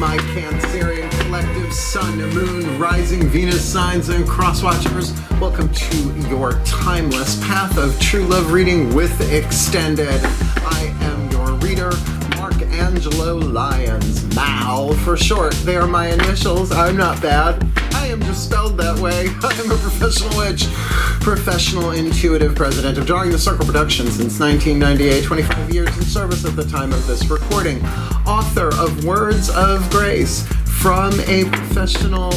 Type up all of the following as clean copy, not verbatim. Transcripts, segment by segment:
my Cancerian collective, Sun, Moon, Rising, Venus signs, and crosswatchers. Welcome to your timeless path of true love reading with Extended. I am your reader, Angelo Lyons. Mal for short. They are my initials. I'm not bad. I am just spelled that way. I'm a professional witch, professional intuitive, president of Drawing the Circle Productions since 1998, 25 years in service at the time of this recording, author of Words of Grace, from a professional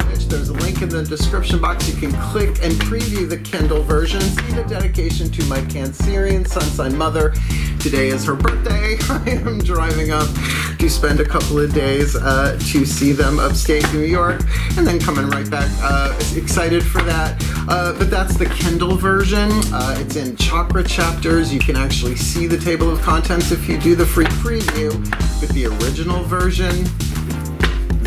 witch. There's a link in the description box. You can click and preview the Kindle version. See the dedication to my Cancerian sun sign mother. Today is her birthday. I am driving up to spend a couple of days to see them upstate New York, and then coming right back. Excited for that. But that's the Kindle version. It's in chakra chapters. You can actually see the table of contents if you do the free preview. With the original version,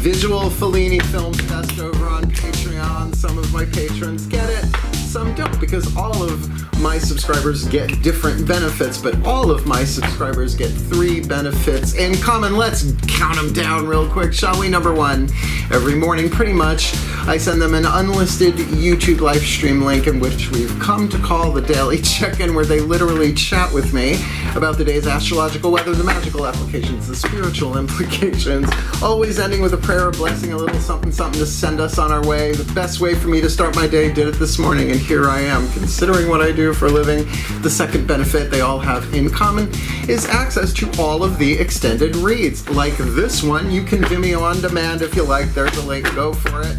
Visual Fellini Film Fest over on Patreon. Some of my patrons get it, some don't, because all of my subscribers get different benefits, but all of my subscribers get 3 benefits in common. Let's count them down real quick, shall we? Number 1, every morning pretty much, I send them an unlisted YouTube live stream link in which we've come to call the Daily Check-In, where they literally chat with me about the day's astrological weather, the magical applications, the spiritual implications, always ending with a prayer, a blessing, a little something to send us on our way. The best way for me to start my day, did it this morning, and here I am, considering what I do for a living. The second benefit they all have in common is access to all of the extended reads. Like this one, you can Vimeo on demand if you like. There's a link, go for it.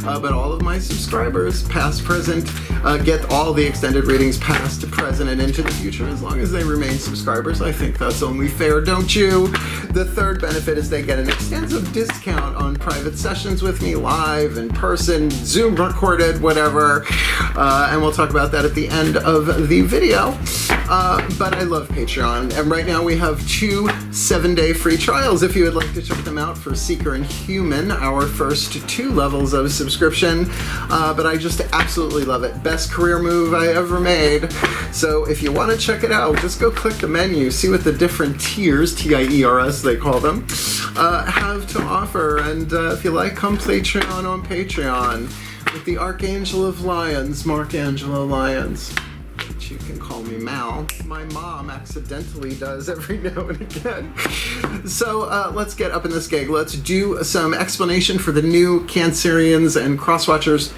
But all of my subscribers, past, present, get all the extended readings past, present, and into the future, as long as they remain subscribers. I think that's only fair, don't you? The third benefit is they get an extensive discount on private sessions with me, live, in person, Zoom recorded, whatever. And we'll talk about that at the end of the video. But I love Patreon, and right now we have 2 7-day free trials if you would like to check them out for Seeker and Human, our first 2 levels of subscription. But I just absolutely love it. Best career move I ever made. So if you want to check it out, just go click the menu, see what the different tiers, T-I-E-R-S they call them, have to offer. And if you like, come Patreon on Patreon with the Archangel of Lions, Mark-Angelo Lyons. You can call me Mal. My mom accidentally does every now and again. So let's get up in this gig. Let's do some explanation for the new Cancerians and Crosswatchers,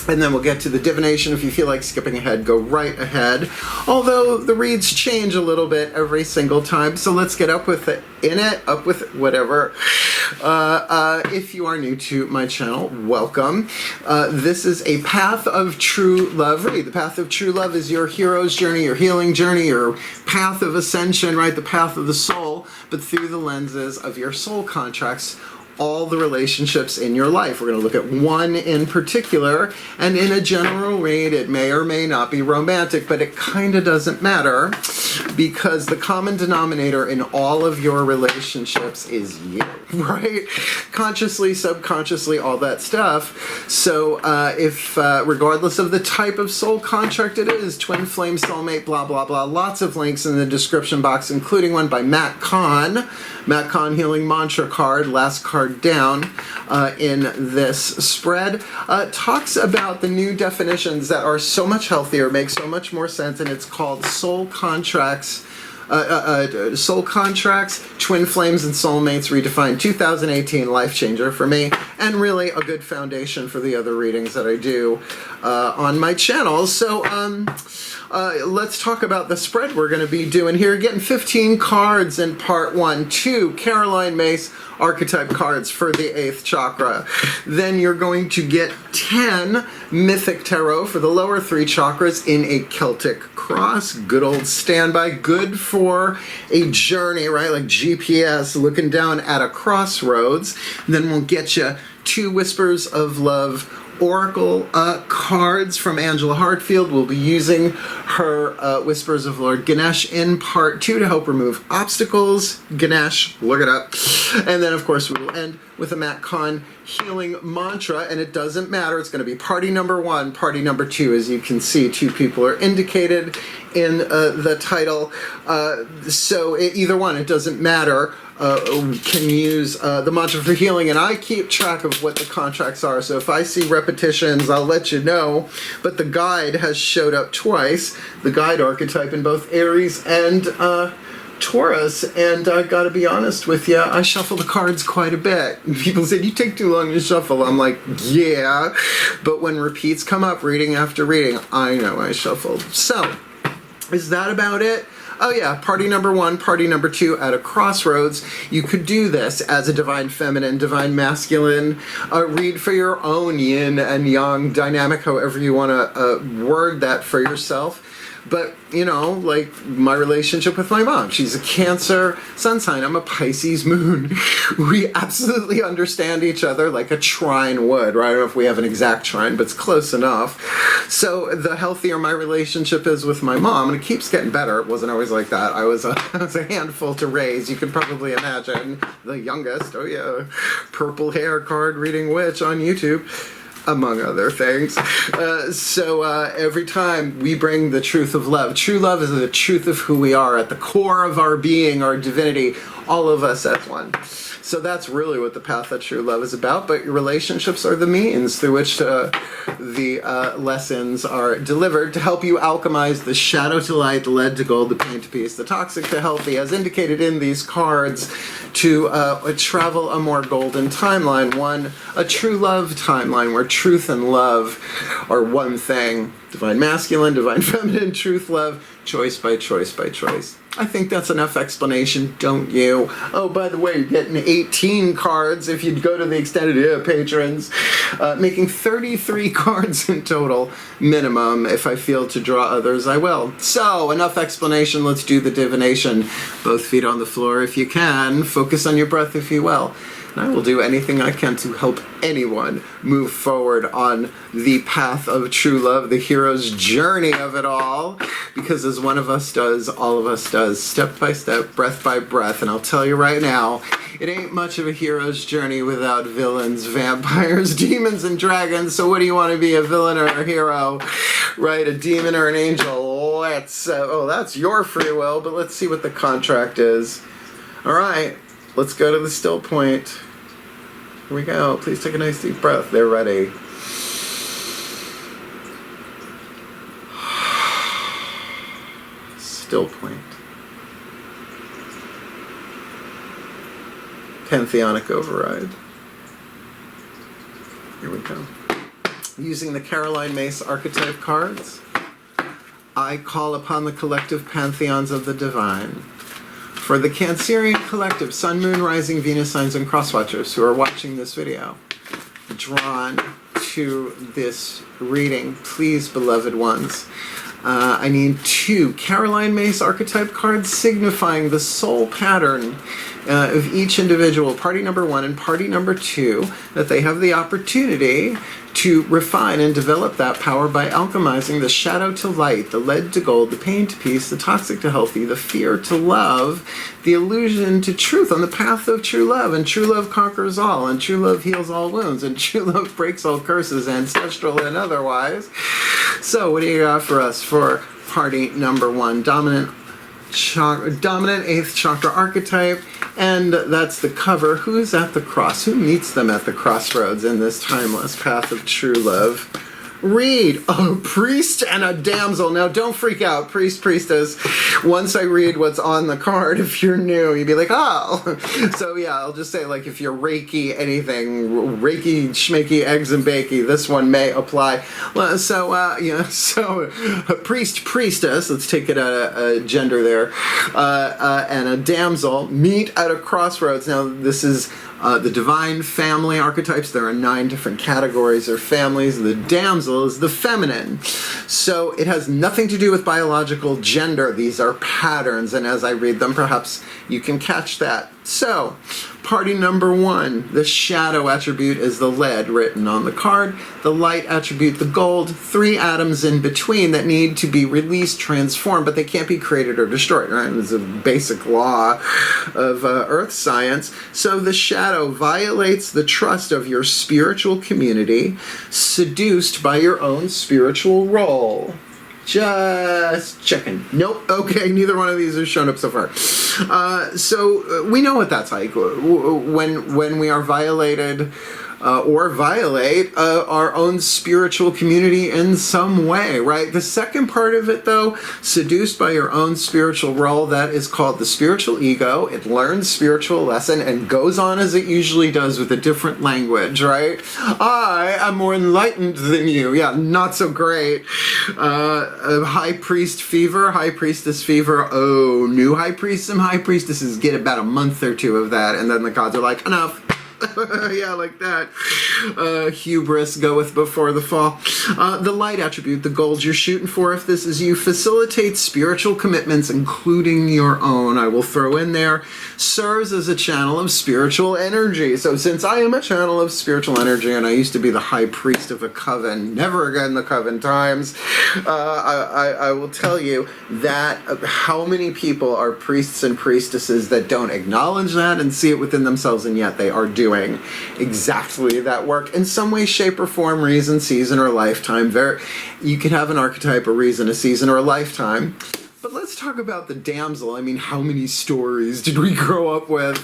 and then we'll get to the divination. If you feel like skipping ahead, go right ahead. Although the reads change a little bit every single time, so let's get up with it, up with whatever. If you are new to my channel, welcome. This is a Path of True Love read. The Path of True Love is your hero's journey, your healing journey, your path of ascension, right? The path of the soul, but through the lenses of your soul contracts, all the relationships in your life. We're going to look at one in particular, and in a general read, it may or may not be romantic, but it kind of doesn't matter, because the common denominator in all of your relationships is you, right? Consciously, subconsciously, all that stuff. So if regardless of the type of soul contract it is, twin flame, soulmate, blah, blah, blah, lots of links in the description box, including one by Matt Kahn Healing Mantra card, last card down in this spread, talks about the new definitions that are so much healthier, make so much more sense, and it's called soul contracts, twin flames, and soulmates redefined. 2018 life changer for me, and really a good foundation for the other readings that I do on my channel. So let's talk about the spread we're going to be doing here. Getting 15 cards in part 1, 2 Caroline Myss Archetype cards for the 8th chakra. Then you're going to get 10 Mythic Tarot for the lower 3 chakras in a Celtic Cross. Good old standby, good for a journey, right? Like GPS, looking down at a crossroads. Then we'll get you 2 Whispers of Love Oracle cards from Angela Hartfield. We'll be using her Whispers of Lord Ganesh in part 2 to help remove obstacles. Ganesh, look it up. And then, of course, we will end with with a Matt Kahn healing mantra, and it doesn't matter. It's going to be party number 1, party number 2. As you can see, 2 people are indicated in the title. So either one, it doesn't matter. Can use the mantra for healing, and I keep track of what the contracts are, so if I see repetitions, I'll let you know. But the guide has showed up twice, the guide archetype in both Aries and Taurus, and I gotta be honest with you, I shuffle the cards quite a bit. People say, you take too long to shuffle. I'm like, yeah, but when repeats come up, reading after reading, I know I shuffled. So, is that about it? Oh yeah, party number 1, party number 2 at a crossroads. You could do this as a divine feminine, divine masculine, read for your own yin and yang dynamic, however you want to word that for yourself. But, you know, like my relationship with my mom. She's a Cancer sun sign. I'm a Pisces moon. We absolutely understand each other like a trine would, right? I don't know if we have an exact trine, but it's close enough. So the healthier my relationship is with my mom, and it keeps getting better. It wasn't always like that. I was a handful to raise. You can probably imagine. The youngest, oh yeah, purple hair card reading witch on YouTube, among other things. So every time we bring the truth of love. True love is the truth of who we are, at the core of our being, our divinity, all of us as one. So that's really what the path of true love is about, but your relationships are the means through which the lessons are delivered to help you alchemize the shadow to light, the lead to gold, the pain to peace, the toxic to healthy, as indicated in these cards, to travel a more golden timeline, a true love timeline where truth and love are one thing. Divine masculine, divine feminine, truth, love, choice by choice by choice. I think that's enough explanation, don't you? Oh, by the way, you're getting 18 cards if you'd go to the extended patrons, making 33 cards in total minimum. If I feel to draw others, I will. So, enough explanation, let's do the divination. Both feet on the floor if you can. Focus on your breath if you will. And I will do anything I can to help anyone move forward on the path of true love, the hero's journey of it all. Because as one of us does, all of us does, step by step, breath by breath. And I'll tell you right now, it ain't much of a hero's journey without villains, vampires, demons, and dragons. So what do you want to be, a villain or a hero? Right, a demon or an angel? Let's, oh, that's your free will, but let's see what the contract is. All right. Let's go to the still point. Here we go. Please take a nice deep breath. They're ready. Still point. Pantheonic override. Here we go. Using the Caroline Mace archetype cards, I call upon the collective pantheons of the divine. For the Cancerian collective, Sun, Moon, Rising, Venus signs, and crosswatchers who are watching this video, drawn to this reading, please, beloved ones, I need 2 Caroline Mace archetype cards signifying the soul pattern of each individual, party number 1 and party number 2, that they have the opportunity to refine and develop that power by alchemizing the shadow to light, the lead to gold, the pain to peace, the toxic to healthy, the fear to love, the illusion to truth on the path of true love. And true love conquers all, and true love heals all wounds, and true love breaks all curses, ancestral and otherwise. So what do you got for us for party number 1? Dominant 8th chakra archetype, and that's the cover. Who's at the cross? Who meets them at the crossroads in this timeless path of true love? Read a priest and a damsel. Now don't freak out, priest, priestess. Once I read what's on the card, if you're new, you'd be like, oh. So yeah, I'll just say, like, if you're Reiki anything, Reiki, schmakey, eggs and bakey, this one may apply. So priest, priestess, let's take it at a gender there, and a damsel meet at a crossroads. Now this is the divine family archetypes. There are 9 different categories or families. The damsel is the feminine. So it has nothing to do with biological gender. These are patterns, and as I read them, perhaps you can catch that. So, party number 1, the shadow attribute is the lead written on the card. The light attribute, the gold. 3 atoms in between that need to be released, transformed, but they can't be created or destroyed, right? It's a basic law of earth science. So the shadow violates the trust of your spiritual community, seduced by your own spiritual role. Just checking. Nope. Okay, neither one of these has shown up so far. So we know what that's like when we are violated or violate our own spiritual community in some way, right? The second part of it, though, seduced by your own spiritual role, that is called the spiritual ego. It learns spiritual lesson and goes on as it usually does with a different language, right? I am more enlightened than you. Yeah, not so great. High priest fever, high priestess fever. Oh, new high priests and high priestesses get about a month or 2 of that, and then the gods are like, enough. Yeah, like that. Hubris goeth before the fall. The light attribute, the gold you're shooting for, if this is you, facilitates spiritual commitments, including your own. I will throw in there, serves as a channel of spiritual energy. So since I am a channel of spiritual energy, and I used to be the high priest of a coven, never again the coven times, I will tell you that how many people are priests and priestesses that don't acknowledge that and see it within themselves, and yet they are doing exactly that work in some way, shape, or form, reason, season, or lifetime. You can have an archetype, a reason, a season, or a lifetime. But let's talk about the damsel. I mean, how many stories did we grow up with?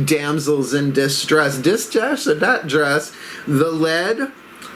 Damsels in distress. Distress or that dress. The lead,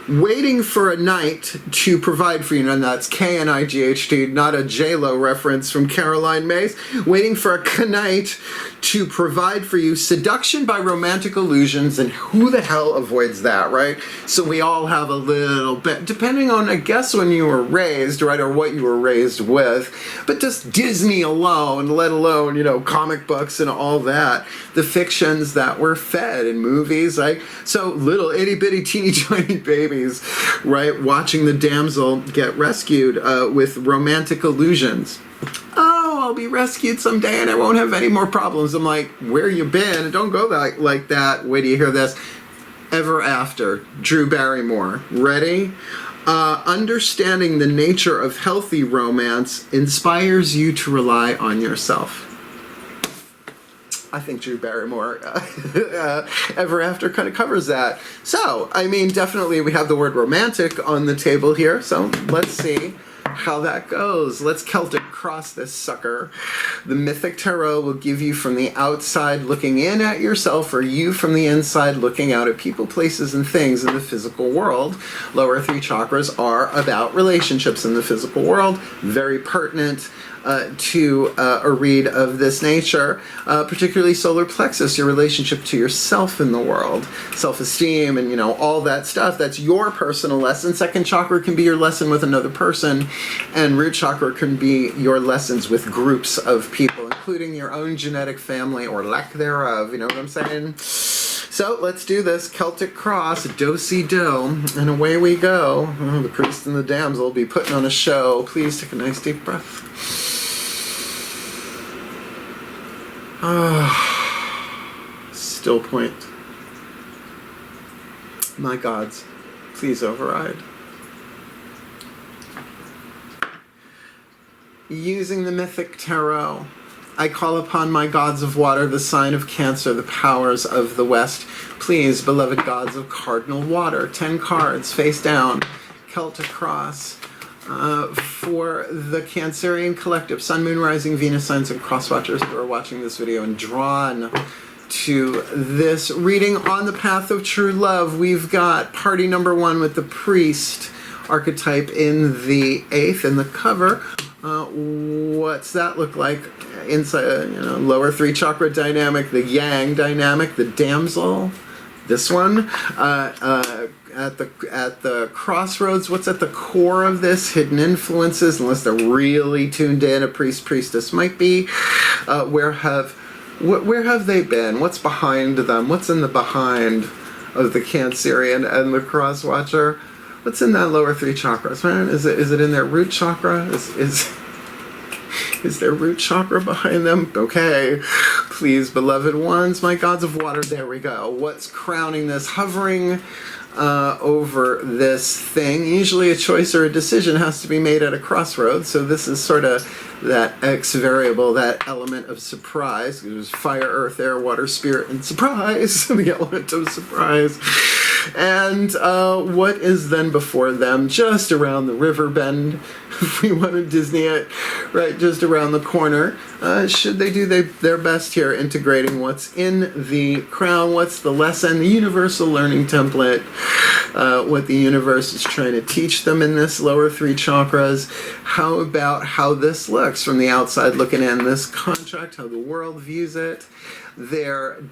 waiting for a knight to provide for you, and that's K-N-I-G-H-T, not a J-Lo reference from Caroline Mays. Waiting for a knight to provide for you, seduction by romantic illusions, and who the hell avoids that, right? So we all have a little bit, depending on, I guess, when you were raised, right, or what you were raised with, but just Disney alone, let alone, you know, comic books and all that, the fictions that were fed in movies, right? So little itty-bitty teeny tiny babies, right, watching the damsel get rescued with romantic illusions. I'll be rescued someday and I won't have any more problems. I'm like, where you been? Don't go like that. Wait till you hear this. Ever After, Drew Barrymore. Ready? Understanding the nature of healthy romance inspires you to rely on yourself. I think Drew Barrymore, Ever After, kind of covers that. So, I mean, definitely we have the word romantic on the table here. So let's see how that goes. Let's Celtic Cross this sucker. The Mythic Tarot will give you from the outside looking in at yourself, or you from the inside looking out at people, places, and things in the physical world. Lower 3 chakras are about relationships in the physical world. Very pertinent to a read of this nature, particularly solar plexus, your relationship to yourself in the world, self-esteem, and, you know, all that stuff. That's your personal lesson. Second chakra can be your lesson with another person, and root chakra can be your lessons with groups of people, including your own genetic family or lack thereof. You know what I'm saying? So let's do this. Celtic Cross, do-si-do, and away we go. Oh, the priest and the damsel will be putting on a show. Please take a nice deep breath. Still point. My gods, please override. Using the Mythic Tarot, I call upon my gods of water, the sign of Cancer, the powers of the West. Please, beloved gods of cardinal water, 10 cards, face down, Celtic Cross. For the Cancerian collective, Sun, Moon, Rising, Venus signs, and cross watchers who are watching this video and drawn to this reading on the path of true love, we've got party number 1 with the priest archetype in the 8th in the cover. What's that look like? Inside, you know, lower 3 chakra dynamic, the yang dynamic, the damsel. This one, at the crossroads, what's at the core of this? Hidden influences, unless they're really tuned in, a priest, priestess might be. Where have they been? What's behind them? What's in the behind of the Cancerian and the cross watcher? What's in that lower 3 chakras, man? Is it in their root chakra? Is their root chakra behind them? Okay. Please, beloved ones, my gods of water, there we go. What's crowning this? Hovering over this thing. Usually a choice or a decision has to be made at a crossroads, so this is sort of that X variable, that element of surprise. There's fire, earth, air, water, spirit, and surprise, the element of surprise. And what is then before them? Just around the river bend, if we want to Disney it, right, just around the corner. Should they do their best here, integrating what's in the crown, what's the lesson, the universal learning template, what the universe is trying to teach them in this lower three chakras. How about how this looks from the outside looking in, this contract, how the world views it, their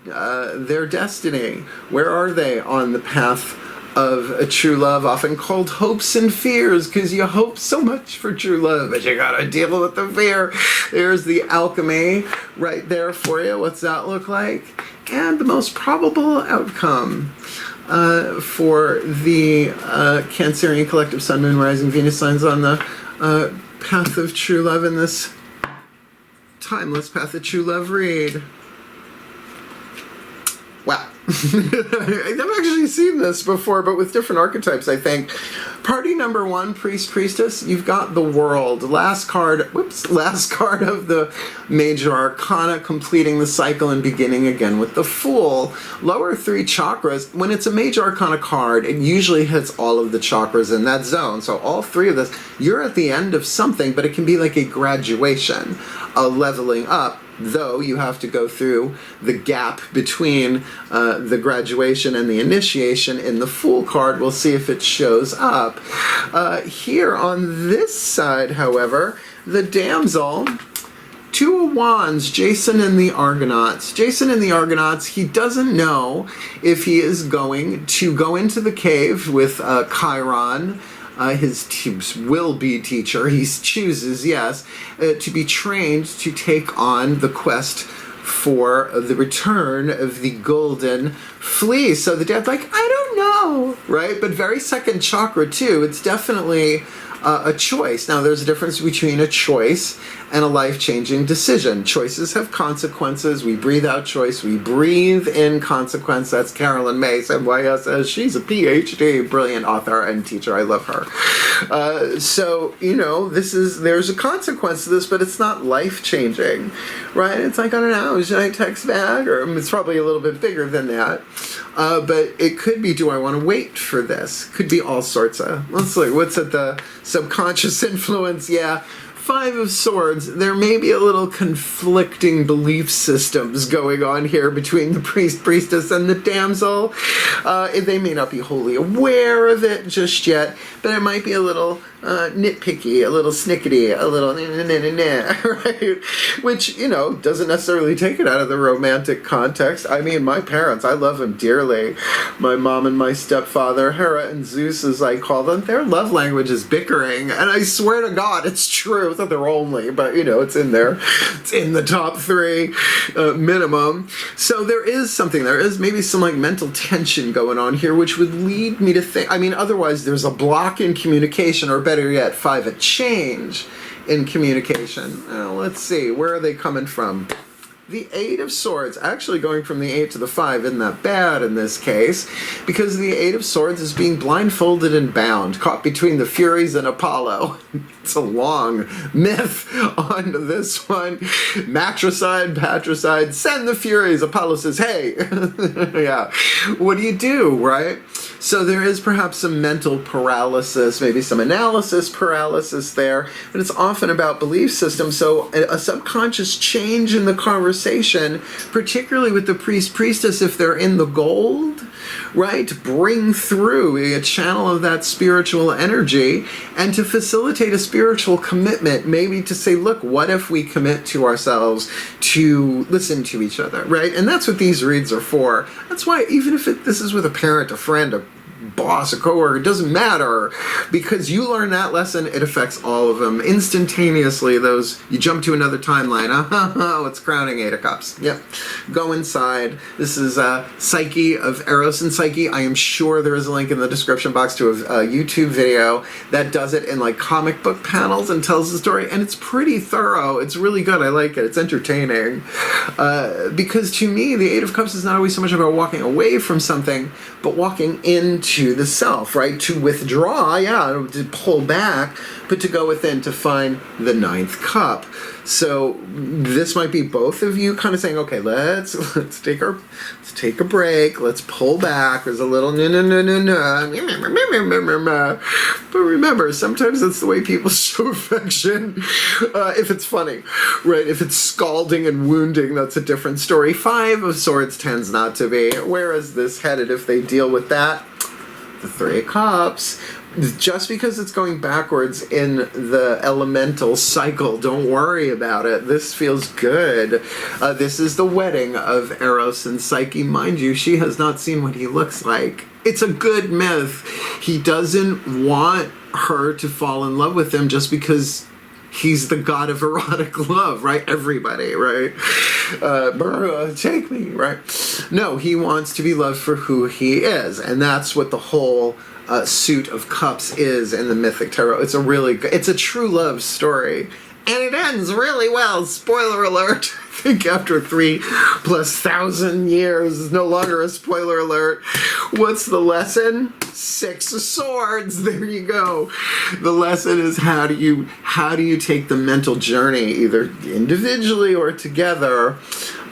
destiny. Where are they on the path of a true love, often called hopes and fears, because you hope so much for true love, but you gotta deal with the fear. There's the alchemy right there for you. What's that look like? And the most probable outcome for the Cancerian collective Sun, Moon, Rising, Venus signs on the path of true love in this timeless path of true love read. Wow. I've actually seen this before, but with different archetypes, I think. Party number one, priest, priestess, you've got the world. Last card of the major arcana, completing the cycle and beginning again with the Fool. Lower three chakras, when it's a major arcana card, it usually hits all of the chakras in that zone. So all three of this, you're at the end of something, but it can be like a graduation, a leveling up. Though you have to go through the gap between the graduation and the initiation in the Fool card. We'll see if it shows up. Here on this side, however, the Damsel, Two of Wands, Jason and the Argonauts. Jason and the Argonauts, he doesn't know if he is going to go into the cave with Chiron, his will-be teacher. He chooses, yes, to be trained to take on the quest for the return of the golden fleece. So the dad's like, I don't know, right? But very second chakra, too. It's definitely a choice. Now, there's a difference between a choice and a life-changing decision. Choices have consequences. We breathe out choice. We breathe in consequence. That's Carolyn May, NYSS. She's a PhD, brilliant author and teacher. I love her. So, you know, there's a consequence to this, but it's not life-changing, right? It's like, I don't know, should I text back? Or it's probably a little bit bigger than that. But it could be, do I want to wait for this? Could be all sorts of, let's look, what's at the subconscious influence? Yeah. Five of Swords, there may be a little conflicting belief systems going on here between the priest, priestess, and the damsel. They may not be wholly aware of it just yet, but it might be a little nitpicky, a little snickety, a little right? Which, you know, doesn't necessarily take it out of the romantic context. I mean, my parents, I love them dearly. My mom and my stepfather, Hera and Zeus, as I call them, their love language is bickering, and I swear to God, it's true. It's not their only, but, you know, it's in there. It's in the top three minimum. So there is something, there is maybe some, like, mental tension going on here, which would lead me to think, I mean, otherwise there's a block in communication, or better yet, five, a change in communication. Let's see, where are they coming from? The Eight of Swords, actually going from the 8 to the 5 isn't that bad in this case, because the Eight of Swords is being blindfolded and bound, caught between the Furies and Apollo. It's a long myth on this one. Matricide, patricide, send the Furies. Apollo says, hey, yeah, what do you do, right? So there is perhaps some mental paralysis, maybe some analysis paralysis there, but it's often about belief systems. So a subconscious change in the conversation, particularly with the priest, priestess, if they're in the gold, right, to bring through a channel of that spiritual energy and to facilitate a spiritual commitment, maybe to say, look, what if we commit to ourselves to listen to each other, right? And that's what these reads are for. That's why even if this is with a parent, a friend, a boss, a coworker, it doesn't matter, because you learn that lesson, it affects all of them instantaneously. Those, you jump to another timeline. It's crowning Eight of Cups. Yep. Go inside. This is Psyche of Eros and Psyche. I am sure there is a link in the description box to a YouTube video that does it in like comic book panels and tells the story, and it's pretty thorough. It's really good. I like it. It's entertaining. Because to me, the Eight of Cups is not always so much about walking away from something, but walking into the self, right? To withdraw, yeah, to pull back, but to go within to find the ninth cup. So this might be both of you kind of saying, okay, let's take a break, let's pull back. There's a little no. But remember, sometimes that's the way people show affection. If it's funny, right? If it's scalding and wounding, that's a different story. Five of Swords tends not to be. Whereas this headed, if they deal with that, the Three of Cups, just because it's going backwards in the elemental cycle, don't worry about it. This feels good. This is the wedding of Eros and Psyche. Mind you, she has not seen what he looks like. It's a good myth. He doesn't want her to fall in love with him just because he's the god of erotic love, right? Everybody, right? Take me, right? No, he wants to be loved for who he is, and that's what the whole suit of cups is in the Mythic Tarot. It's a really good, it's a true love story, and it ends really well. Spoiler alert. I think after 3,000+ years, is no longer a spoiler alert. What's the lesson? Six of Swords. There you go. The lesson is how do you take the mental journey, either individually or together,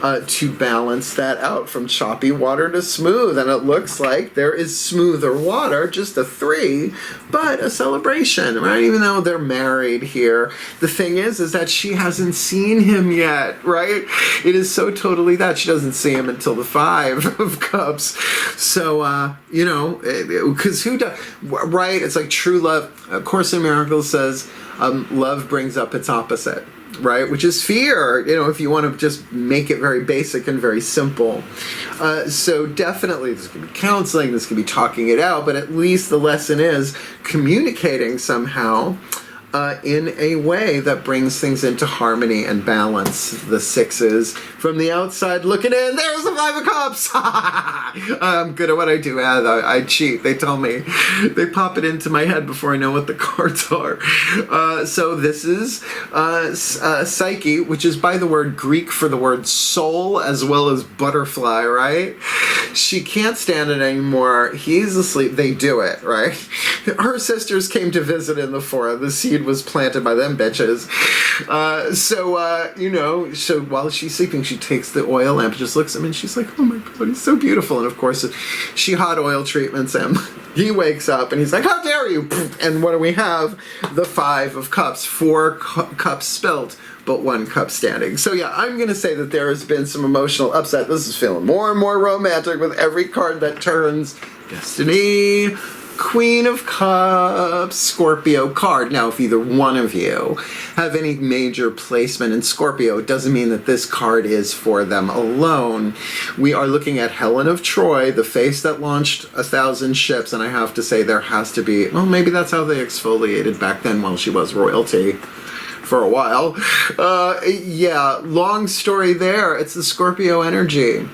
to balance that out from choppy water to smooth. And it looks like there is smoother water, just a 3, but a celebration, right? Even though they're married here, the thing is that she hasn't seen him yet, right? It is so totally that she doesn't see him until the 5 of Cups. So, you know, because who does, right? It's like true love. A Course in Miracles says, love brings up its opposite, right? Which is fear, you know, if you want to just make it very basic and very simple. So definitely this could be counseling, this could be talking it out, but at least the lesson is communicating somehow in a way that brings things into harmony and balance. The 6s from the outside looking in, there's the 5 of Cups. I'm good at what I do. I cheat. They tell me. They pop it into my head before I know what the cards are. So this is Psyche, which is by the word Greek for the word soul as well as butterfly, right? She can't stand it anymore. He's asleep. They do it, right? Her sisters came to visit in the forest. The seed was planted by them bitches. You know, so while she's sleeping, she takes the oil lamp, just looks at him, and she's like, oh my God, he's so beautiful. And of course, she hot oil treatments him. He wakes up, and he's like, how dare you? And what do we have? The 5 of Cups. 4 cups spilt, but 1 cup standing. So yeah, I'm going to say that there has been some emotional upset. This is feeling more and more romantic with every card that turns. Destiny, Queen of Cups, Scorpio card. Now, if either one of you have any major placement in Scorpio, it doesn't mean that this card is for them alone. We are looking at Helen of Troy, the face that launched 1,000 ships, and I have to say there has to be, well, maybe that's how they exfoliated back then while she was royalty for a while. Yeah, long story there. It's the Scorpio energy.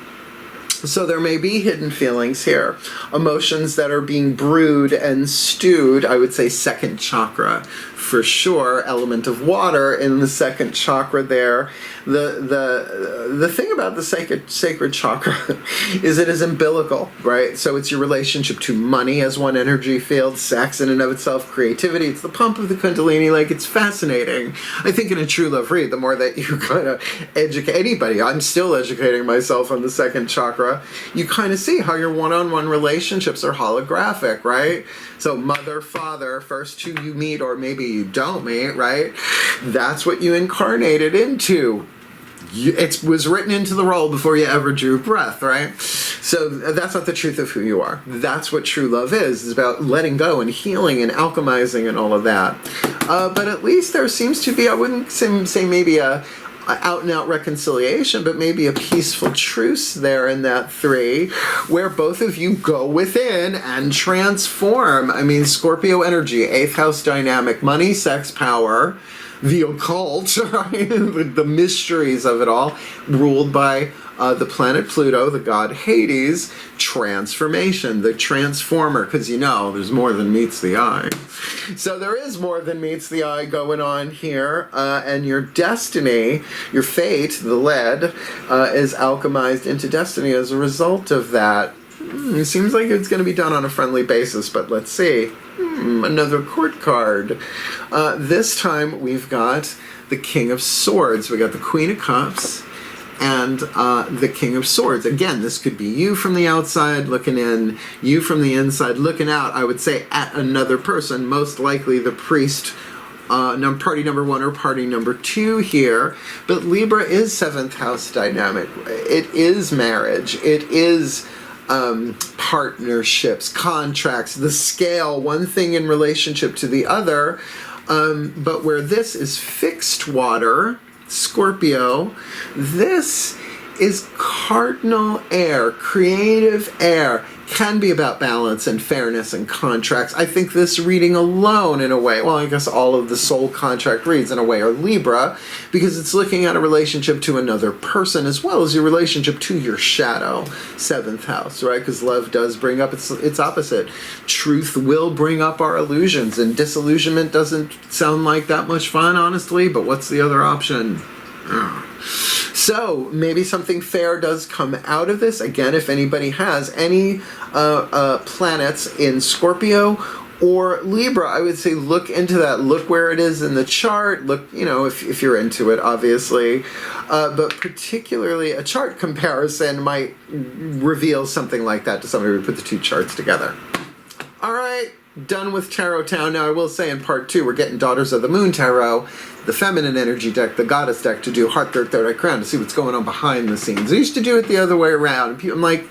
So there may be hidden feelings here, emotions that are being brewed and stewed. I would say second chakra for sure, element of water in the second chakra there. The thing about the sacred chakra is it is umbilical, right? So it's your relationship to money as one energy field, sex in and of itself, creativity. It's the pump of the Kundalini. Like, it's fascinating. I think in a true love read, the more that you kind of educate anybody, I'm still educating myself on the second chakra, you kind of see how your one-on-one relationships are holographic, right? So mother, father, first 2 you meet, or maybe you don't meet, right? That's what you incarnated into. It was written into the role before you ever drew breath, right? So that's not the truth of who you are. That's what true love is about letting go and healing and alchemizing and all of that. But at least there seems to be, I wouldn't say maybe a out and out reconciliation, but maybe a peaceful truce there in that 3, where both of you go within and transform. I mean, Scorpio energy, 8th house dynamic, money, sex, power, the occult, right? The mysteries of it all, ruled by the planet Pluto, the god Hades, transformation, the transformer, because you know there's more than meets the eye. So there is more than meets the eye going on here, and your destiny, your fate, the lead, is alchemized into destiny as a result of that. It seems like it's going to be done on a friendly basis, but let's see. Another court card. This time we've got the King of Swords. We got the Queen of Cups and the King of Swords. Again, this could be you from the outside looking in, you from the inside looking out, I would say, at another person, most likely the priest, party number 1 or party number 2 here. But Libra is 7th house dynamic. It is marriage. It is partnerships, contracts, the scale, one thing in relationship to the other. But where this is fixed water, Scorpio, this is cardinal air, creative air. Can be about balance and fairness and contracts. I think this reading alone, in a way, well, I guess all of the soul contract reads in a way are Libra, because it's looking at a relationship to another person as well as your relationship to your shadow, 7th house, right? Because love does bring up its opposite. Truth will bring up our illusions, and disillusionment doesn't sound like that much fun, honestly, but what's the other option? So maybe something fair does come out of this. Again, if anybody has any planets in Scorpio or Libra, I would say look into that. Look where it is in the chart. Look, you know, if you're into it, obviously. But particularly a chart comparison might reveal something like that to somebody who put the 2 charts together. All right. Done with Tarot Town. Now, I will say in part 2, we're getting Daughters of the Moon Tarot, the feminine energy deck, the goddess deck, to do Heart, Third Eye Crown, to see what's going on behind the scenes. I used to do it the other way around. I'm like,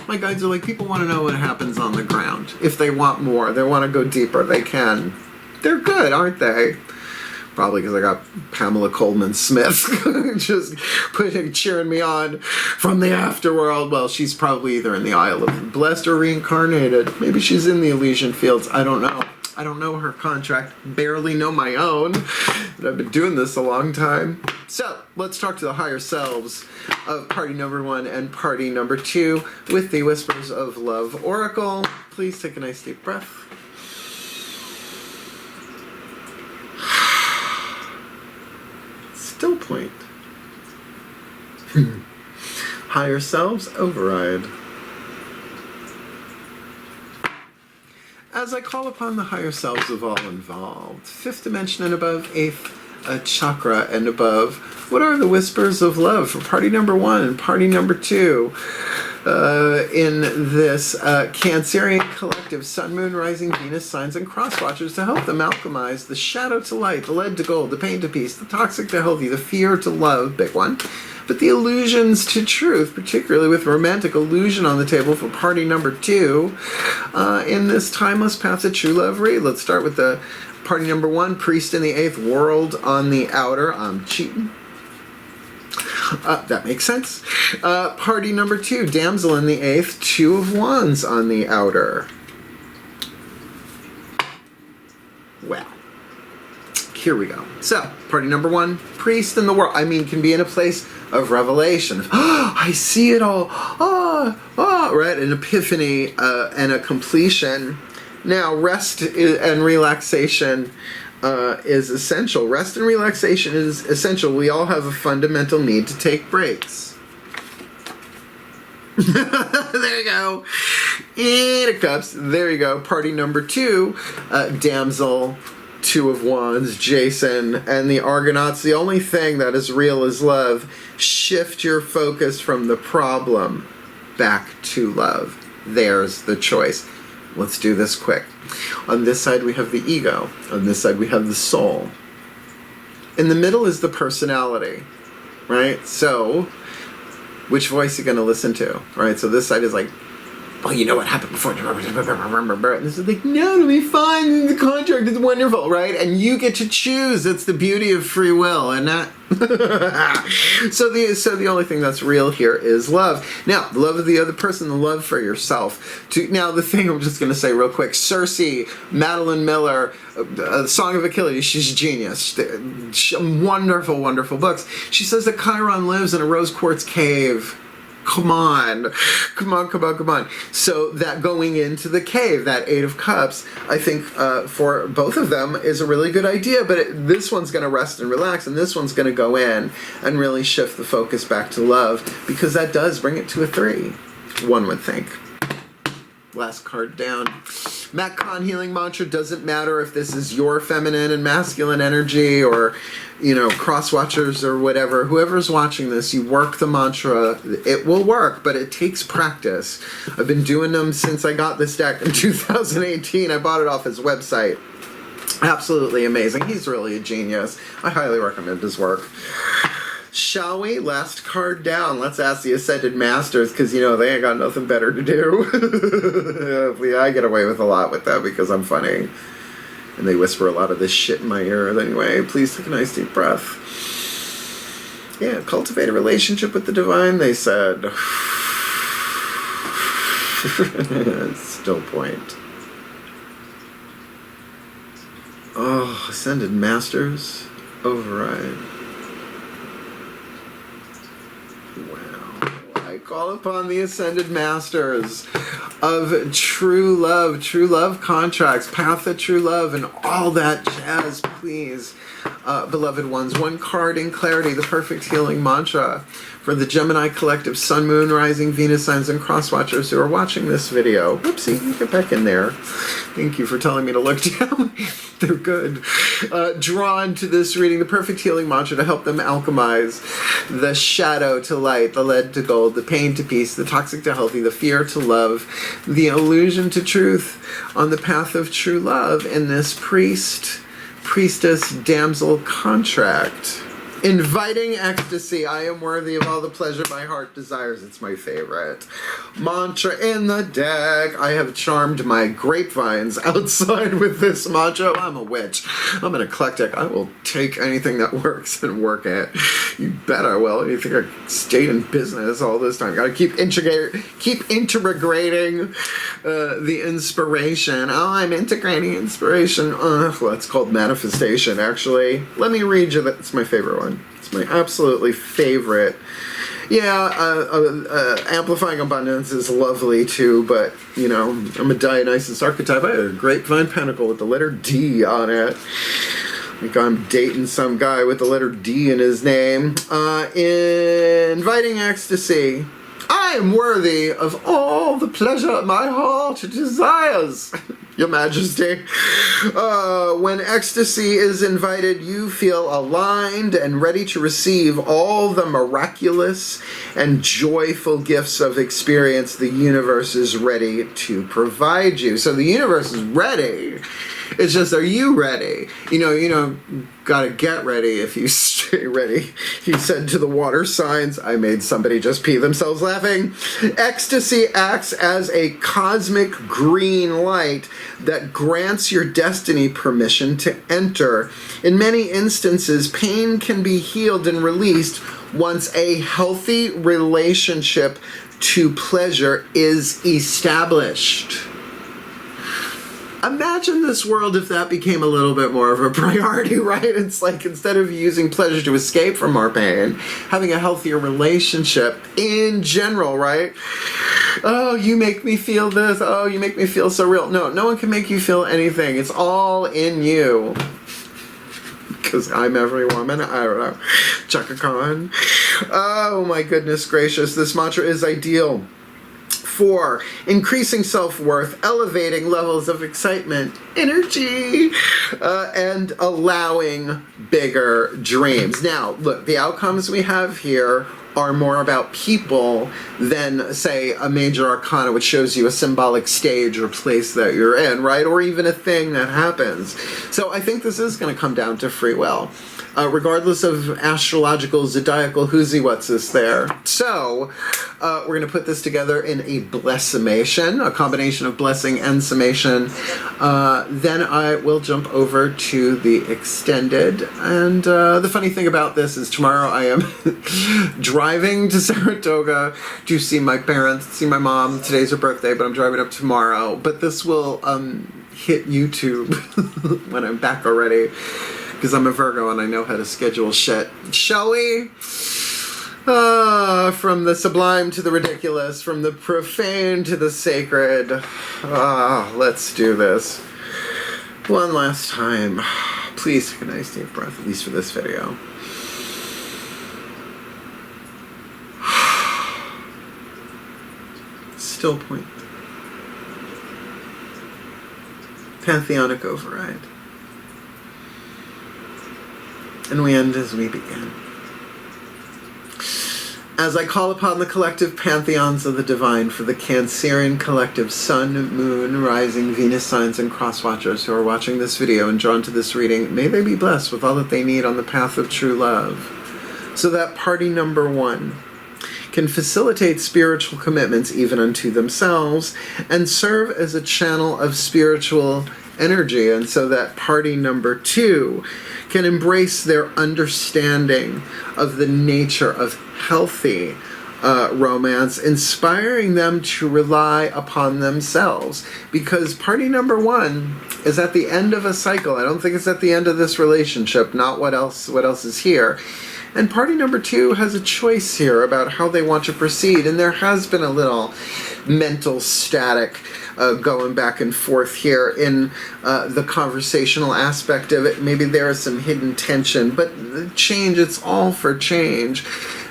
my guides are like, people want to know what happens on the ground. If they want more, they want to go deeper, they can. They're good, aren't they? Probably because I got Pamela Coleman Smith just cheering me on from the afterworld. Well, she's probably either in the Isle of Blessed or reincarnated. Maybe she's in the Elysian Fields. I don't know. I don't know her contract. Barely know my own. But I've been doing this a long time. So let's talk to the higher selves of party number 1 and party number 2 with the Whispers of Love Oracle. Please take a nice deep breath. Still point. Higher selves override. As I call upon the higher selves of all involved, 5th dimension and above, 8th chakra and above, what are the whispers of love for party number 1 and party number 2? In this Cancerian collective, Sun, Moon, Rising, Venus, signs, and cross watchers to help them alchemize the shadow to light, the lead to gold, the pain to peace, the toxic to healthy, the fear to love, big one, but the illusions to truth, particularly with romantic illusion on the table for party number 2 in this timeless path of true love read. Let's start with the party number 1, priest in the 8th, world on the outer. I'm cheating. That makes sense. Party number 2, damsel in the 8th, 2 of wands on the outer. Well, here we go. So, party number 1, priest in the world. I mean, can be in a place of revelation. I see it all. Right? An epiphany and a completion. Now, rest and relaxation is essential. Rest and relaxation is essential. We all have a fundamental need to take breaks. There you go. Eight of Cups. There you go. Party number 2, damsel, 2 of wands, Jason, and the Argonauts. The only thing that is real is love. Shift your focus from the problem back to love. There's the choice. Let's do this quick. On this side we have the ego. On this side we have the soul. In the middle is the personality, right? So, which voice are you going to listen to, right? So this side is like well, you know what happened before. And this is like, no, it'll be fine. The contract is wonderful, right? And you get to choose. It's the beauty of free will, and that. So the only thing that's real here is love. Now, the love of the other person, the love for yourself. Now, the thing I'm just going to say real quick: Circe, Madeline Miller, Song of Achilles. She's a genius. Wonderful, wonderful books. She says that Chiron lives in a rose quartz cave. Come on. So that going into the cave, that Eight of Cups, I think for both of them is a really good idea, but this one's going to rest and relax, and this one's going to go in and really shift the focus back to love, because that does bring it to a 3, one would think. Last card down. Matt Kahn healing mantra. Doesn't matter if this is your feminine and masculine energy, or, you know, cross watchers or whatever. Whoever's watching this, you work the mantra. It will work, but it takes practice. I've been doing them since I got this deck in 2018. I bought it off his website. Absolutely amazing. He's really a genius. I highly recommend his work. Shall we? Last card down. Let's ask the Ascended Masters, because, you know, they ain't got nothing better to do. I get away with a lot with that because I'm funny. And they whisper a lot of this shit in my ear. Anyway, please take a nice deep breath. Yeah, cultivate a relationship with the divine, they said. Still point. Oh, Ascended Masters. Override. Call upon the Ascended Masters of true love contracts, path of true love, and all that jazz, please. Beloved ones, one card in clarity, the perfect healing mantra for the Gemini collective, Sun, Moon, Rising, Venus signs, and cross watchers who are watching this video. Whoopsie, get back in there. Thank you for telling me to look down. They're good. Drawn to this reading, the perfect healing mantra to help them alchemize the shadow to light, the lead to gold, the pain to peace, the toxic to healthy, the fear to love, the illusion to truth on the path of true love in this priestess damsel contract. Inviting ecstasy. I am worthy of all the pleasure my heart desires. It's my favorite mantra in the deck. I have charmed my grapevines outside with this mantra. I'm a witch. I'm an eclectic. I will take anything that works and work it. You bet I will. You think I stayed in business all this time? Gotta keep integrating the inspiration. Oh, I'm integrating inspiration. Well, it's called manifestation, actually. Let me read you that. It's my favorite one. It's my absolutely favorite. Yeah, amplifying abundance is lovely too, but, you know, I'm a Dionysus archetype. I had a grapevine pentacle with the letter D on it. Like I'm dating some guy with the letter D in his name. Inviting ecstasy. I am worthy of all the pleasure my heart desires, Your Majesty. When ecstasy is invited, you feel aligned and ready to receive all the miraculous and joyful gifts of experience the universe is ready to provide you. So the universe is ready. It's just, are you ready? You know, gotta get ready if you stay ready. He said to the water signs. I made somebody just pee themselves laughing. Ecstasy acts as a cosmic green light that grants your destiny permission to enter. In many instances, pain can be healed and released once a healthy relationship to pleasure is established. Imagine this world if that became a little bit more of a priority, right? It's like, instead of using pleasure to escape from our pain, having a healthier relationship in general, right? Oh, you make me feel this. Oh, you make me feel so real. No one can make you feel anything. It's all in you. Because I'm every woman. I don't know. Chaka Khan. Oh my goodness gracious. This mantra is ideal for increasing self-worth, elevating levels of excitement, energy, and allowing bigger dreams. Now, look, the outcomes we have here are more about people than, say, a major arcana, which shows you a symbolic stage or place that you're in, right? Or even a thing that happens. So I think this is going to come down to free will. regardless of astrological, zodiacal, who's-what's is there. So, we're going to put this together in a blessimation, a combination of blessing and summation. Then I will jump over to the extended. And the funny thing about this is tomorrow I am driving to Saratoga to see my parents, see my mom. Today's her birthday, but I'm driving up tomorrow. But this will hit YouTube when I'm back already, because I'm a Virgo and I know how to schedule shit. Shall we? From the sublime to the ridiculous, from the profane to the sacred. Let's do this. One last time. Please take a nice deep breath, at least for this video. Still point. Pantheonic override. And we end as we begin. As I call upon the collective pantheons of the divine for the Cancerian collective sun, moon, rising, Venus signs, and cross watchers who are watching this video and drawn to this reading, may they be blessed with all that they need on the path of true love. So that party number 1 can facilitate spiritual commitments even unto themselves and serve as a channel of spiritual energy. And so that party number 2 can embrace their understanding of the nature of healthy romance, inspiring them to rely upon themselves. Because party number 1 is at the end of a cycle. I don't think it's at the end of this relationship, not what else is here. And party number 2 has a choice here about how they want to proceed. And there has been a little mental static going back and forth here in the conversational aspect of it. Maybe there is some hidden tension, but the change, it's all for change.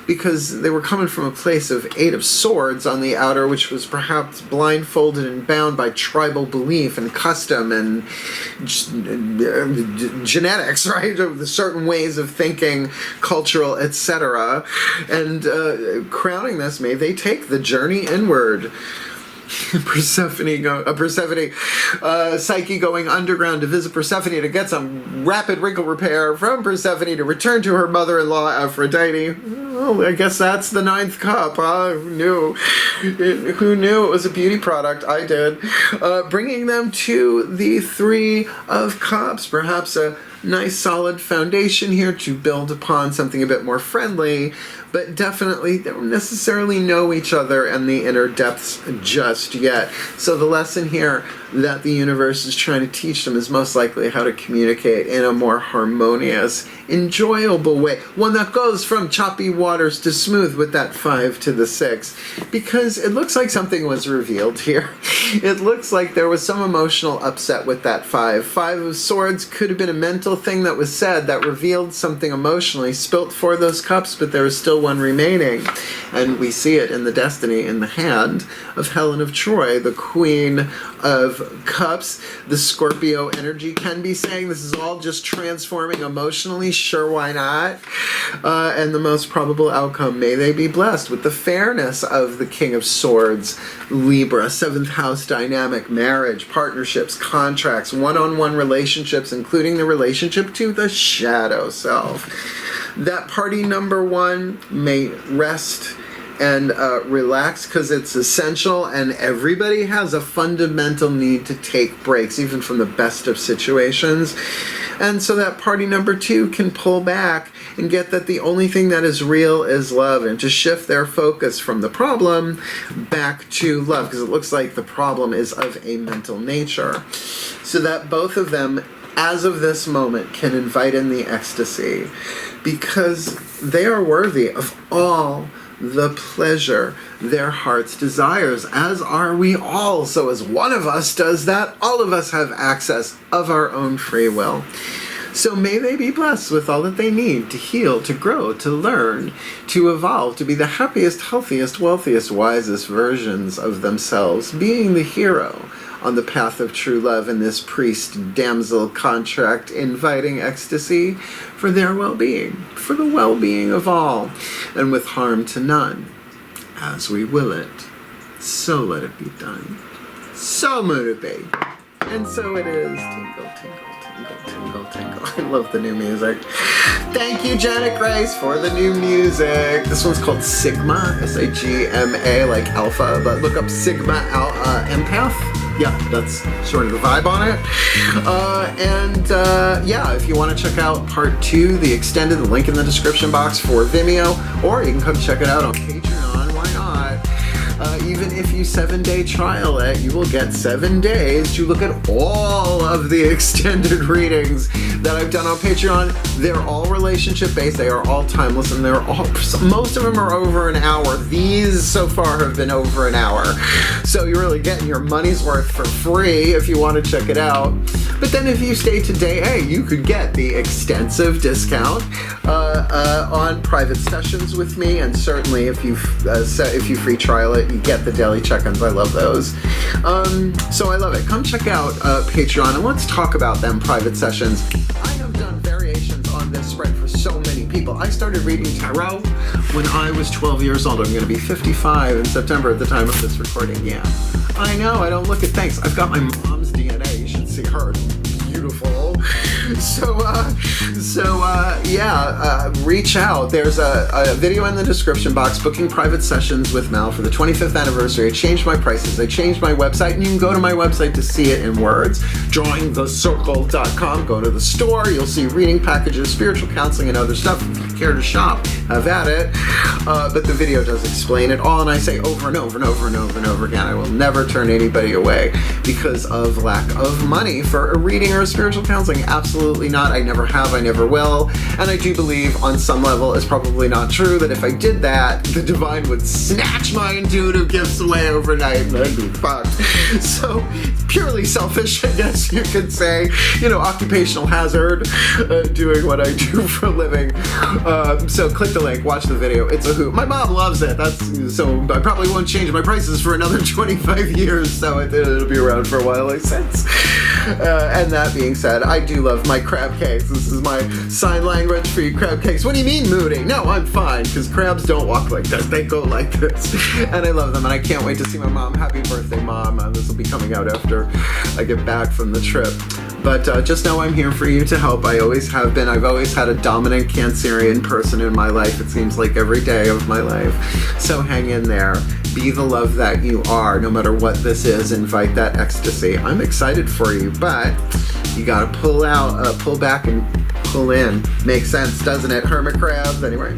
Because they were coming from a place of 8 of Swords on the outer, which was perhaps blindfolded and bound by tribal belief and custom and genetics, right? Of the certain ways of thinking, cultural, etc. And crowning this, may they take the journey inward. Psyche going underground to visit Persephone to get some rapid wrinkle repair, from Persephone to return to her mother-in-law Aphrodite. Well, I guess that's the 9th cup. Who knew? Who knew it was a beauty product? I did. Bringing them to the 3 of Cups, perhaps a nice solid foundation here to build upon, something a bit more friendly, but definitely don't necessarily know each other and the inner depths just yet. So the lesson here that the universe is trying to teach them is most likely how to communicate in a more harmonious, enjoyable way. One that goes from choppy waters to smooth with that 5 to the 6. Because it looks like something was revealed here. It looks like there was some emotional upset with that 5. 5 of Swords could have been a mental thing that was said that revealed something emotionally, spilt 4 of those cups, but there was still 1 remaining. And we see it in the destiny in the hand of Helen of Troy, the Queen of Cups. The Scorpio energy can be saying this is all just transforming emotionally. Sure, why not? And the most probable outcome, may they be blessed with the fairness of the King of Swords, Libra, 7th house dynamic, marriage, partnerships, contracts, one-on-one relationships, including the relationship to the shadow self. That party number 1 may rest and relax, because it's essential, and everybody has a fundamental need to take breaks, even from the best of situations. And so that party number 2 can pull back and get that the only thing that is real is love, and to shift their focus from the problem back to love, because it looks like the problem is of a mental nature. So that both of them, as of this moment, can invite in the ecstasy, because they are worthy of all the pleasure their hearts desires, as are we all. So as one of us does that, all of us have access of our own free will. So may they be blessed with all that they need to heal, to grow, to learn, to evolve, to be the happiest, healthiest, wealthiest, wisest versions of themselves, being the hero on the path of true love in this priest damsel contract, inviting ecstasy for their well-being, for the well-being of all, and with harm to none. As we will it, so let it be done. So mould it be. And so it is. Tingle, tingle, tingle, tingle, tingle. I love the new music. Thank you, Janet Grace, for the new music. This one's called Sigma, S-A-G-M-A, like alpha, but look up Sigma Empath. Yeah, that's sort of the vibe on it. Yeah, if you want to check out part 2, the extended, the link in the description box for Vimeo, or you can come check it out on Patreon, why not? Even if you 7-day trial it, you will get 7 days to look at all of the extended readings that I've done on Patreon. They're all relationship based, they are all timeless, and they're all, most of them are over an hour. These so far have been over an hour. So you're really getting your money's worth for free if you want to check it out. But then if you stay to day A, you could get the extensive discount on private sessions with me, and certainly if you free trial it, you get the daily check-ins. I love those. So I love it. Come check out Patreon, and let's talk about them private sessions. I have done variations on this spread for so many people. I started reading tarot when I was 12 years old. I'm going to be 55 in September at the time of this recording. Yeah, I know, I don't look it. Thanks. I've got my mom's DNA. You should see her. Beautiful. Reach out. There's a video in the description box, booking private sessions with Mel for the 25th anniversary. I changed my prices. I changed my website, and you can go to my website to see it in words. drawingthecircle.com. Go to the store. You'll see reading packages, spiritual counseling, and other stuff. If you care to shop, have at it. But the video does explain it all, and I say over and over and over and over and over again, I will never turn anybody away because of lack of money for a reading or a spiritual counseling. Absolutely not. I never have, I never will. And I do believe on some level it's probably not true that if I did that, the divine would snatch my intuitive gifts away overnight and I'd be fucked. So purely selfish, I guess you could say. You know, occupational hazard, doing what I do for a living. So click the link, watch the video. It's a hoot. My mom loves it. So I probably won't change my prices for another 25 years, so it'll be around for a while, I sense. And that being said, I do love my crab cakes. This is my sign language for you crab cakes. What do you mean moody? No, I'm fine, because crabs don't walk like this. They go like this. And I love them, and I can't wait to see my mom. Happy birthday, Mom. This will be coming out after I get back from the trip. But just know I'm here for you to help. I always have been. I've always had a dominant Cancerian person in my life. It seems like every day of my life. So hang in there. Be the love that you are, no matter what this is. Invite that ecstasy. I'm excited for you, but you gotta pull out, pull back and pull in. Makes sense, doesn't it? Hermit crabs. Anyway,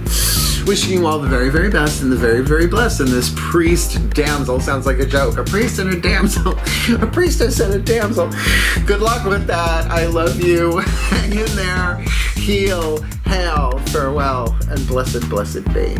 wishing you all the very, very best and the very, very blessed in this priest damsel. Sounds like a joke. A priest and a damsel. A priestess and a damsel. Good luck with that. I love you. Hang in there. Heal, hail, farewell, and blessed, blessed be.